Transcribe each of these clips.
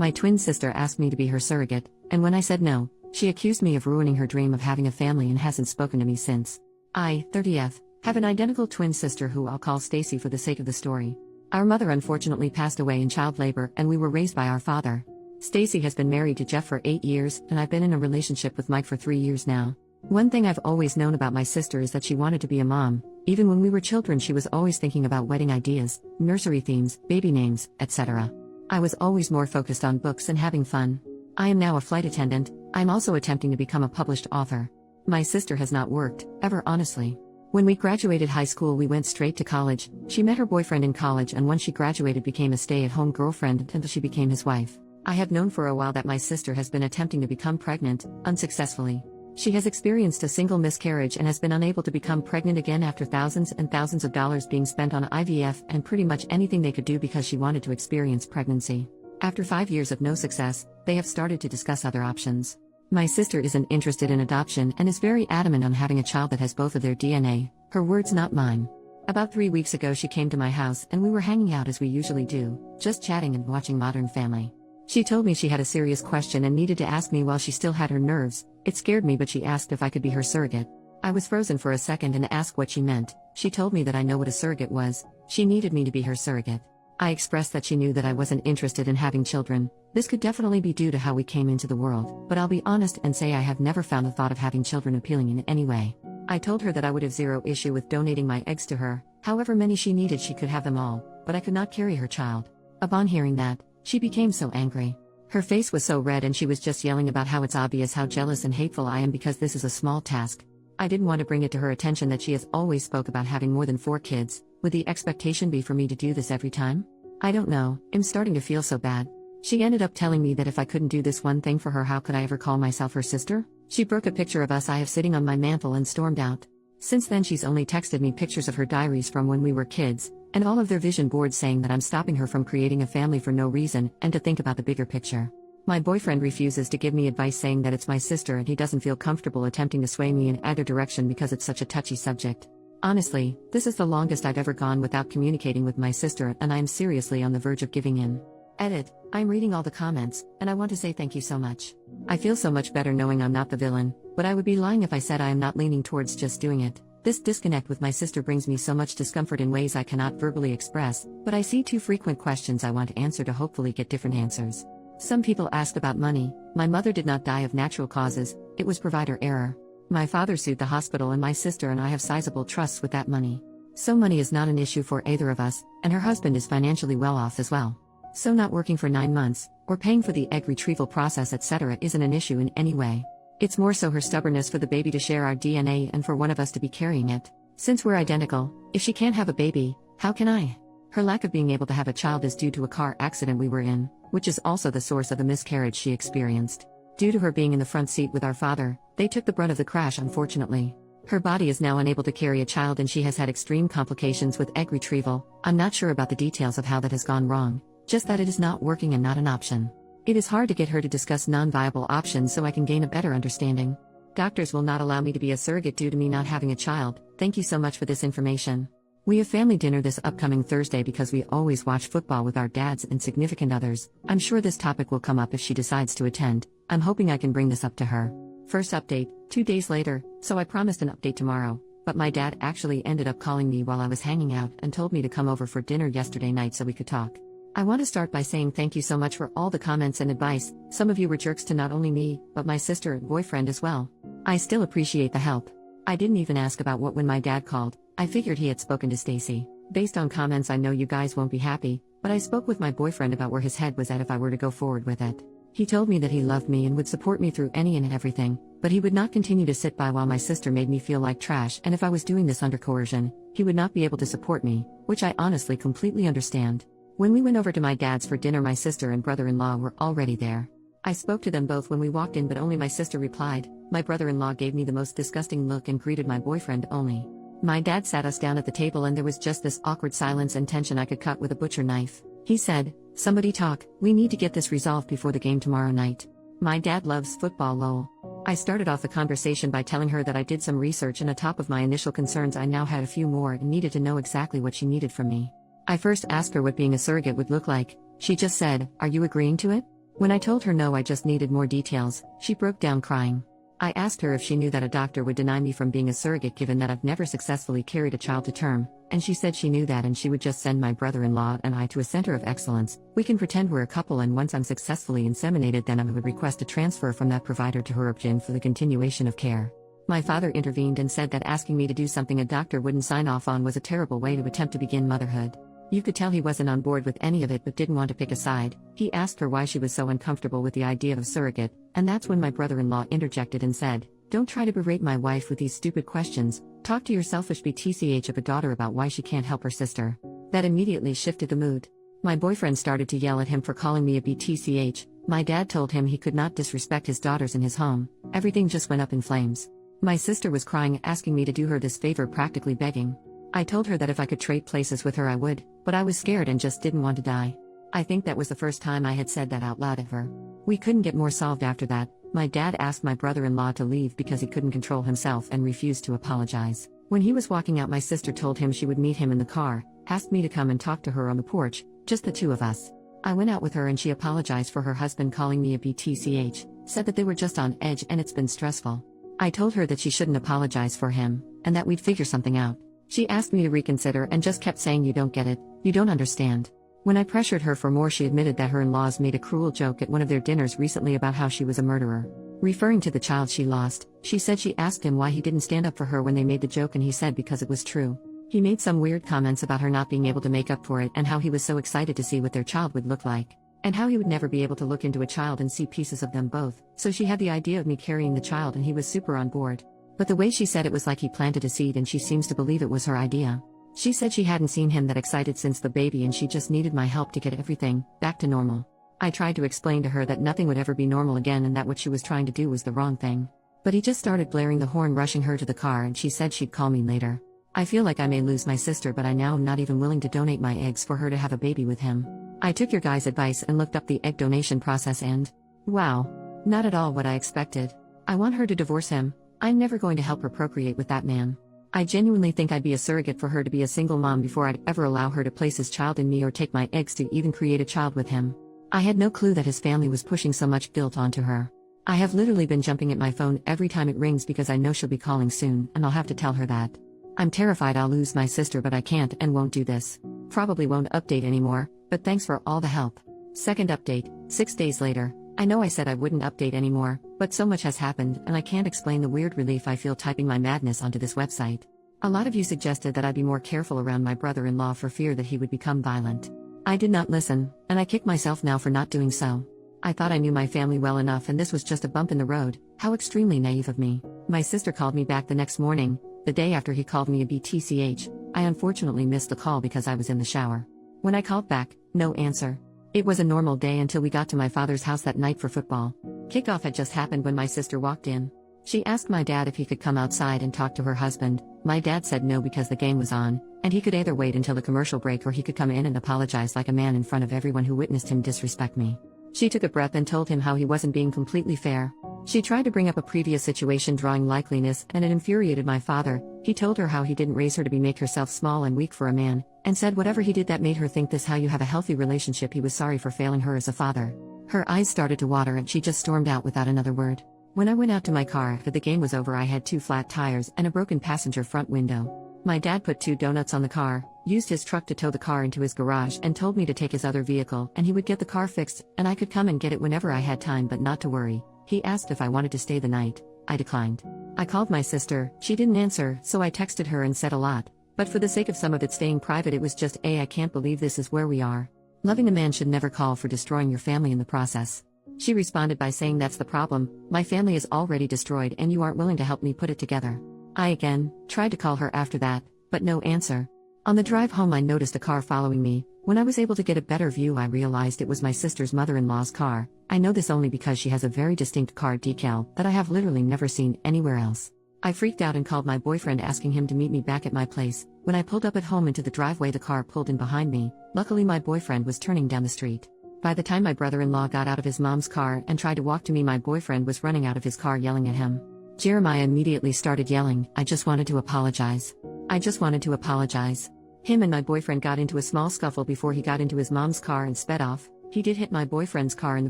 My twin sister asked me to be her surrogate, and when I said no, she accused me of ruining her dream of having a family and hasn't spoken to me since. I, 30th, have an identical twin sister who I'll call Stacy for the sake of the story. Our mother unfortunately passed away in child labor and we were raised by our father. Stacy has been married to Jeff for 8 years and I've been in a relationship with Mike for 3 years now. One thing I've always known about my sister is that she wanted to be a mom. Even when we were children she was always thinking about wedding ideas, nursery themes, baby names, etc. I was always more focused on books and having fun. I am now a flight attendant. I'm also attempting to become a published author. My sister has not worked, ever honestly. When we graduated high school we went straight to college. She met her boyfriend in college and once she graduated became a stay-at-home girlfriend until she became his wife. I have known for a while that my sister has been attempting to become pregnant, unsuccessfully. She has experienced a single miscarriage and has been unable to become pregnant again after thousands and thousands of dollars being spent on IVF and pretty much anything they could do because she wanted to experience pregnancy. After 5 years of no success, they have started to discuss other options. My sister isn't interested in adoption and is very adamant on having a child that has both of their DNA, her words not mine. About 3 weeks ago she came to my house and we were hanging out as we usually do, just chatting and watching Modern Family. She told me she had a serious question and needed to ask me while she still had her nerves. It scared me but she asked if I could be her surrogate. I was frozen for a second and asked what she meant. She told me that I know what a surrogate was. She needed me to be her surrogate. I expressed that she knew that I wasn't interested in having children. This could definitely be due to how we came into the world, but I'll be honest and say I have never found the thought of having children appealing in any way. I told her that I would have zero issue with donating my eggs to her, however many she needed she could have them all, but I could not carry her child. Upon hearing that, she became so angry. Her face was so red and she was just yelling about how it's obvious how jealous and hateful I am because this is a small task. I didn't want to bring it to her attention that she has always spoke about having more than 4 kids. Would the expectation be for me to do this every time? I don't know, I'm starting to feel so bad. She ended up telling me that if I couldn't do this one thing for her how could I ever call myself her sister? She broke a picture of us I have sitting on my mantle and stormed out. Since then she's only texted me pictures of her diaries from when we were kids, and all of their vision boards saying that I'm stopping her from creating a family for no reason and to think about the bigger picture. My boyfriend refuses to give me advice saying that it's my sister and he doesn't feel comfortable attempting to sway me in either direction because it's such a touchy subject. Honestly, this is the longest I've ever gone without communicating with my sister and I am seriously on the verge of giving in. Edit, I'm reading all the comments, and I want to say thank you so much. I feel so much better knowing I'm not the villain, but I would be lying if I said I am not leaning towards just doing it. This disconnect with my sister brings me so much discomfort in ways I cannot verbally express, but I see 2 frequent questions I want to answer to hopefully get different answers. Some people ask about money. My mother did not die of natural causes, it was provider error. My father sued the hospital and my sister and I have sizable trusts with that money. So money is not an issue for either of us, and her husband is financially well off as well. So not working for 9 months, or paying for the egg retrieval process etc. isn't an issue in any way. It's more so her stubbornness for the baby to share our DNA and for one of us to be carrying it. Since we're identical, if she can't have a baby, how can I? Her lack of being able to have a child is due to a car accident we were in, which is also the source of the miscarriage she experienced. Due to her being in the front seat with our father, they took the brunt of the crash unfortunately. Her body is now unable to carry a child and she has had extreme complications with egg retrieval. I'm not sure about the details of how that has gone wrong, just that it is not working and not an option. It is hard to get her to discuss non-viable options so I can gain a better understanding. Doctors will not allow me to be a surrogate due to me not having a child. Thank you so much for this information. We have family dinner this upcoming Thursday because we always watch football with our dads and significant others. I'm sure this topic will come up if she decides to attend. I'm hoping I can bring this up to her. First update, 2 days later, so I promised an update tomorrow, but my dad actually ended up calling me while I was hanging out and told me to come over for dinner yesterday night so we could talk. I want to start by saying thank you so much for all the comments and advice. Some of you were jerks to not only me, but my sister and boyfriend as well. I still appreciate the help. I didn't even ask about what when my dad called. I figured he had spoken to Stacy. Based on comments I know you guys won't be happy, but I spoke with my boyfriend about where his head was at if I were to go forward with it. He told me that he loved me and would support me through any and everything, but he would not continue to sit by while my sister made me feel like trash, and if I was doing this under coercion, he would not be able to support me, which I honestly completely understand. When we went over to my dad's for dinner my sister and brother-in-law were already there. I spoke to them both when we walked in but only my sister replied. My brother-in-law gave me the most disgusting look and greeted my boyfriend only. My dad sat us down at the table and there was just this awkward silence and tension I could cut with a butcher knife. He said, "Somebody talk, we need to get this resolved before the game tomorrow night." My dad loves football lol. I started off the conversation by telling her that I did some research and on top of my initial concerns I now had a few more and needed to know exactly what she needed from me. I first asked her what being a surrogate would look like. She just said, "Are you agreeing to it?" When I told her no, I just needed more details, she broke down crying. I asked her if she knew that a doctor would deny me from being a surrogate given that I've never successfully carried a child to term, and she said she knew that and she would just send my brother-in-law and I to a center of excellence. We can pretend we're a couple, and once I'm successfully inseminated then I would request a transfer from that provider to her option for the continuation of care. My father intervened and said that asking me to do something a doctor wouldn't sign off on was a terrible way to attempt to begin motherhood. You could tell he wasn't on board with any of it but didn't want to pick a side. He asked her why she was so uncomfortable with the idea of a surrogate, and that's when my brother-in-law interjected and said, "Don't try to berate my wife with these stupid questions, talk to your selfish BTCH of a daughter about why she can't help her sister." That immediately shifted the mood. My boyfriend started to yell at him for calling me a BTCH, my dad told him he could not disrespect his daughters in his home, everything just went up in flames. My sister was crying, asking me to do her this favor, practically begging. I told her that if I could trade places with her I would, but I was scared and just didn't want to die. I think that was the first time I had said that out loud ever. We couldn't get more solved after that. My dad asked my brother-in-law to leave because he couldn't control himself and refused to apologize. When he was walking out, my sister told him she would meet him in the car, asked me to come and talk to her on the porch, just the two of us. I went out with her and she apologized for her husband calling me a BTCH, said that they were just on edge and it's been stressful. I told her that she shouldn't apologize for him, and that we'd figure something out. She asked me to reconsider and just kept saying, "You don't get it, you don't understand." When I pressured her for more, she admitted that her in-laws made a cruel joke at one of their dinners recently about how she was a murderer. Referring to the child she lost, she said she asked him why he didn't stand up for her when they made the joke and he said because it was true. He made some weird comments about her not being able to make up for it and how he was so excited to see what their child would look like. And how he would never be able to look into a child and see pieces of them both, so she had the idea of me carrying the child and he was super on board. But the way she said it was like he planted a seed and she seems to believe it was her idea. She said she hadn't seen him that excited since the baby and she just needed my help to get everything back to normal. I tried to explain to her that nothing would ever be normal again and that what she was trying to do was the wrong thing. But he just started blaring the horn, rushing her to the car, and she said she'd call me later. I feel like I may lose my sister, but I now am not even willing to donate my eggs for her to have a baby with him. I took your guys' advice and looked up the egg donation process and, wow, not at all what I expected. I want her to divorce him. I'm never going to help her procreate with that man. I genuinely think I'd be a surrogate for her to be a single mom before I'd ever allow her to place his child in me or take my eggs to even create a child with him. I had no clue that his family was pushing so much guilt onto her. I have literally been jumping at my phone every time it rings because I know she'll be calling soon and I'll have to tell her that. I'm terrified I'll lose my sister, but I can't and won't do this. Probably won't update anymore, but thanks for all the help. Second update, 6 days later. I know I said I wouldn't update anymore, but so much has happened and I can't explain the weird relief I feel typing my madness onto this website. A lot of you suggested that I be more careful around my brother-in-law for fear that he would become violent. I did not listen, and I kick myself now for not doing so. I thought I knew my family well enough and this was just a bump in the road. How extremely naive of me. My sister called me back the next morning, the day after he called me a BTCH. I unfortunately missed the call because I was in the shower. When I called back, no answer. It was a normal day until we got to my father's house that night for football. Kickoff had just happened when my sister walked in. She asked my dad if he could come outside and talk to her husband. My dad said no because the game was on, and he could either wait until the commercial break or he could come in and apologize like a man in front of everyone who witnessed him disrespect me. She took a breath and told him how he wasn't being completely fair. She tried to bring up a previous situation drawing likeliness, and it infuriated my father. He told her how he didn't raise her to make herself small and weak for a man, and said whatever he did that made her think this how you have a healthy relationship, he was sorry for failing her as a father. Her eyes started to water and she just stormed out without another word. When I went out to my car after the game was over, I had 2 flat tires and a broken passenger front window. My dad put 2 donuts on the car, used his truck to tow the car into his garage and told me to take his other vehicle and he would get the car fixed and I could come and get it whenever I had time, but not to worry. He asked if I wanted to stay the night. I declined. I called my sister, she didn't answer, so I texted her and said a lot. But for the sake of some of it staying private, it was just I can't believe this is where we are. Loving a man should never call for destroying your family in the process. She responded by saying that's the problem, my family is already destroyed and you aren't willing to help me put it together. I again tried to call her after that, but no answer. On the drive home I noticed a car following me. When I was able to get a better view I realized it was my sister's mother-in-law's car. I know this only because she has a very distinct car decal that I have literally never seen anywhere else. I freaked out and called my boyfriend asking him to meet me back at my place. When I pulled up at home into the driveway, the car pulled in behind me. Luckily my boyfriend was turning down the street. By the time my brother-in-law got out of his mom's car and tried to walk to me, my boyfriend was running out of his car yelling at him. Jeremiah immediately started yelling, I just wanted to apologize. I just wanted to apologize. Him and my boyfriend got into a small scuffle before he got into his mom's car and sped off. He did hit my boyfriend's car in the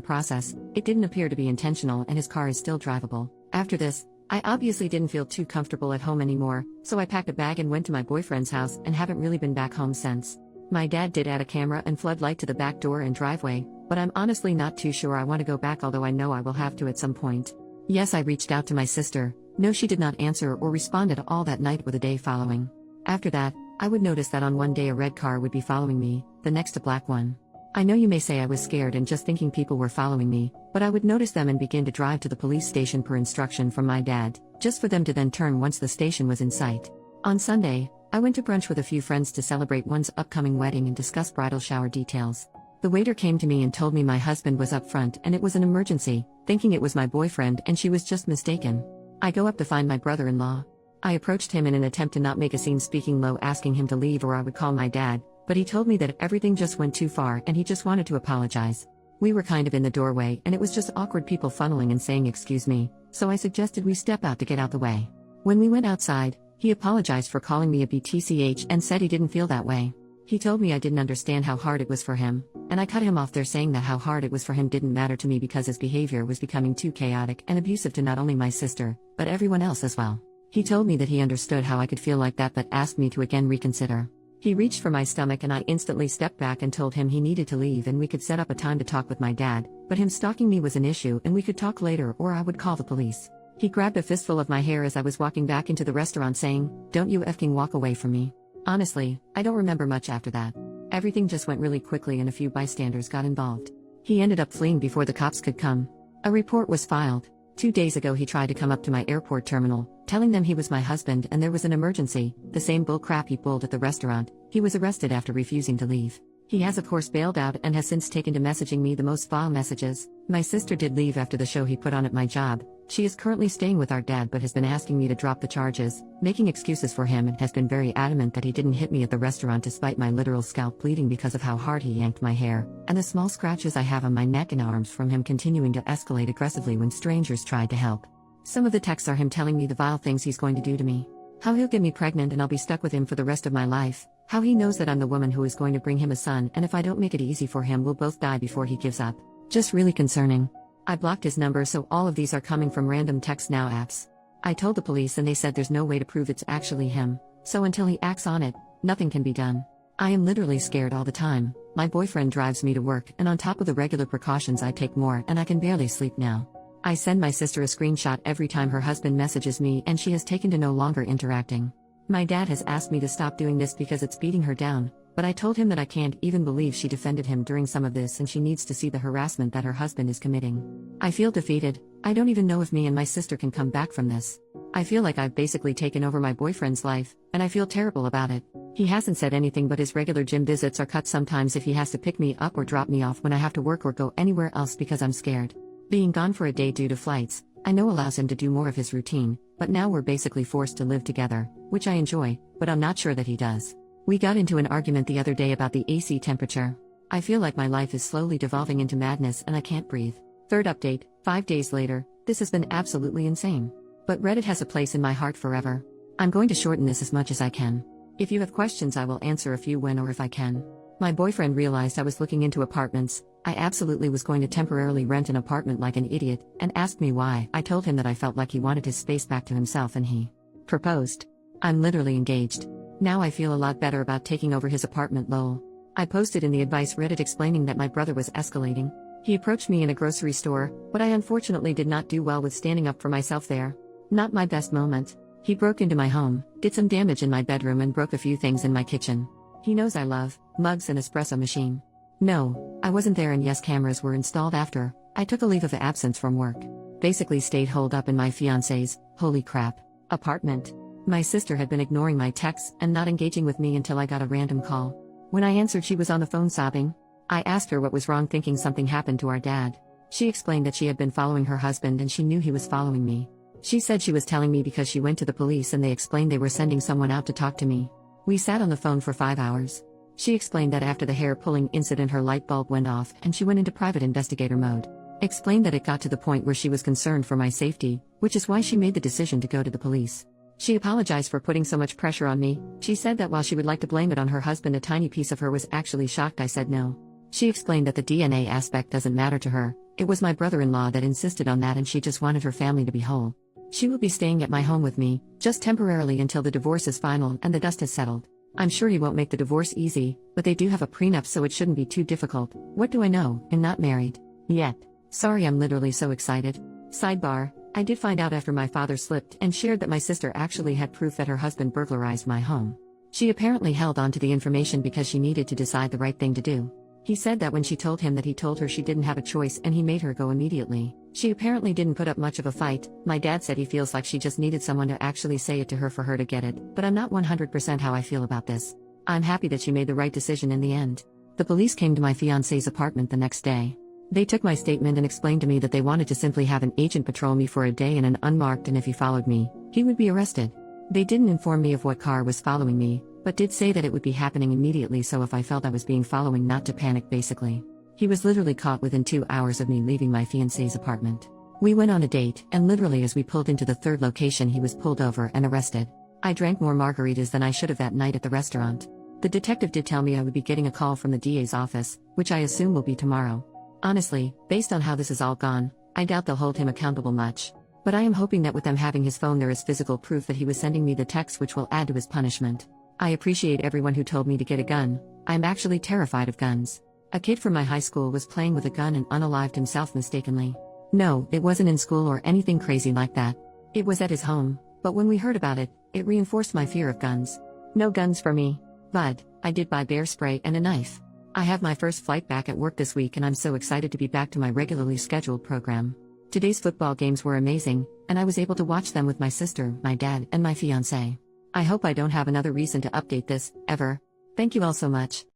process. It didn't appear to be intentional and his car is still drivable. After this, I obviously didn't feel too comfortable at home anymore, so I packed a bag and went to my boyfriend's house and haven't really been back home since. My dad did add a camera and floodlight to the back door and driveway, but I'm honestly not too sure I want to go back, although I know I will have to at some point. Yes, I reached out to my sister. No, she did not answer or respond at all that night or the day following. After that, I would notice that on one day a red car would be following me, the next a black one. I know you may say I was scared and just thinking people were following me, but I would notice them and begin to drive to the police station per instruction from my dad, just for them to then turn once the station was in sight. On Sunday, I went to brunch with a few friends to celebrate one's upcoming wedding and discuss bridal shower details. The waiter came to me and told me my husband was up front and it was an emergency, thinking it was my boyfriend and she was just mistaken. I go up to find my brother-in-law. I approached him in an attempt to not make a scene, speaking low, asking him to leave or I would call my dad, but he told me that everything just went too far and he just wanted to apologize. We were kind of in the doorway and it was just awkward people funneling and saying excuse me, so I suggested we step out to get out the way. When we went outside, he apologized for calling me a BTCH and said he didn't feel that way. He told me I didn't understand how hard it was for him, and I cut him off there, saying that how hard it was for him didn't matter to me because his behavior was becoming too chaotic and abusive to not only my sister, but everyone else as well. He told me that he understood how I could feel like that but asked me to again reconsider. He reached for my stomach and I instantly stepped back and told him he needed to leave and we could set up a time to talk with my dad, but him stalking me was an issue and we could talk later or I would call the police. He grabbed a fistful of my hair as I was walking back into the restaurant, saying, "Don't you effing walk away from me." Honestly, I don't remember much after that. Everything just went really quickly and a few bystanders got involved. He ended up fleeing before the cops could come. A report was filed. 2 days ago he tried to come up to my airport terminal, telling them he was my husband and there was an emergency, the same bull crap he pulled at the restaurant. He was arrested after refusing to leave. He has of course bailed out and has since taken to messaging me the most vile messages. My sister did leave after the show he put on at my job. She is currently staying with our dad but has been asking me to drop the charges, making excuses for him, and has been very adamant that he didn't hit me at the restaurant despite my literal scalp bleeding because of how hard he yanked my hair, and the small scratches I have on my neck and arms from him continuing to escalate aggressively when strangers tried to help. Some of the texts are him telling me the vile things he's going to do to me. How he'll get me pregnant and I'll be stuck with him for the rest of my life. How he knows that I'm the woman who is going to bring him a son, and if I don't make it easy for him we'll both die before he gives up. Just really concerning. I blocked his number, so all of these are coming from random text now apps. I told the police and they said there's no way to prove it's actually him, so until he acts on it, nothing can be done. I am literally scared all the time. My boyfriend drives me to work and on top of the regular precautions I take more, and I can barely sleep now. I send my sister a screenshot every time her husband messages me and she has taken to no longer interacting. My dad has asked me to stop doing this because it's beating her down, but I told him that I can't even believe she defended him during some of this and she needs to see the harassment that her husband is committing. I feel defeated. I don't even know if me and my sister can come back from this. I feel like I've basically taken over my boyfriend's life, and I feel terrible about it. He hasn't said anything, but his regular gym visits are cut sometimes if he has to pick me up or drop me off when I have to work or go anywhere else because I'm scared. Being gone for a day due to flights, I know allows him to do more of his routine, but now we're basically forced to live together, which I enjoy, but I'm not sure that he does. We got into an argument the other day about the AC temperature. I feel like my life is slowly devolving into madness and I can't breathe. Third update, 5 days later. This has been absolutely insane. But Reddit has a place in my heart forever. I'm going to shorten this as much as I can. If you have questions I will answer a few when or if I can. My boyfriend realized I was looking into apartments. I absolutely was going to temporarily rent an apartment like an idiot, and asked me why. I told him that I felt like he wanted his space back to himself and he proposed. I'm literally engaged. Now I feel a lot better about taking over his apartment, lol. I posted in the advice Reddit explaining that my brother was escalating. He approached me in a grocery store, but I unfortunately did not do well with standing up for myself there. Not my best moment. He broke into my home, did some damage in my bedroom and broke a few things in my kitchen. He knows I love mugs and espresso machine. No, I wasn't there, and yes, cameras were installed after I took a leave of absence from work. Basically stayed holed up in my fiance's, holy crap, apartment. My sister had been ignoring my texts and not engaging with me until I got a random call. When I answered, she was on the phone sobbing. I asked her what was wrong, thinking something happened to our dad. She explained that she had been following her husband and she knew he was following me. She said she was telling me because she went to the police and they explained they were sending someone out to talk to me. We sat on the phone for 5 hours. She explained that after the hair pulling incident her light bulb went off and she went into private investigator mode. Explained that it got to the point where she was concerned for my safety, which is why she made the decision to go to the police. She apologized for putting so much pressure on me. She said that while she would like to blame it on her husband, a tiny piece of her was actually shocked I said no. She explained that the DNA aspect doesn't matter to her, it was my brother-in-law that insisted on that and she just wanted her family to be whole. She will be staying at my home with me, just temporarily until the divorce is final and the dust has settled. I'm sure he won't make the divorce easy, but they do have a prenup so it shouldn't be too difficult. What do I know? I'm not married. Yet. Sorry, I'm literally so excited. Sidebar, I did find out after my father slipped and shared that my sister actually had proof that her husband burglarized my home. She apparently held on to the information because she needed to decide the right thing to do. He said that when she told him that he told her she didn't have a choice and he made her go immediately. She apparently didn't put up much of a fight. My dad said he feels like she just needed someone to actually say it to her for her to get it, but I'm not 100% how I feel about this. I'm happy that she made the right decision in the end. The police came to my fiancé's apartment the next day. They took my statement and explained to me that they wanted to simply have an agent patrol me for a day in an unmarked and if he followed me, he would be arrested. They didn't inform me of what car was following me, but did say that it would be happening immediately so if I felt I was being followed not to panic basically. He was literally caught within 2 hours of me leaving my fiancé's apartment. We went on a date, and literally as we pulled into the third location he was pulled over and arrested. I drank more margaritas than I should have that night at the restaurant. The detective did tell me I would be getting a call from the DA's office, which I assume will be tomorrow. Honestly, based on how this has all gone, I doubt they'll hold him accountable much. But I am hoping that with them having his phone there is physical proof that he was sending me the text which will add to his punishment. I appreciate everyone who told me to get a gun. I'm actually terrified of guns. A kid from my high school was playing with a gun and unalived himself mistakenly. No, it wasn't in school or anything crazy like that. It was at his home, but when we heard about it, it reinforced my fear of guns. No guns for me. But I did buy bear spray and a knife. I have my first flight back at work this week and I'm so excited to be back to my regularly scheduled program. Today's football games were amazing, and I was able to watch them with my sister, my dad, and my fiancé. I hope I don't have another reason to update this, ever. Thank you all so much.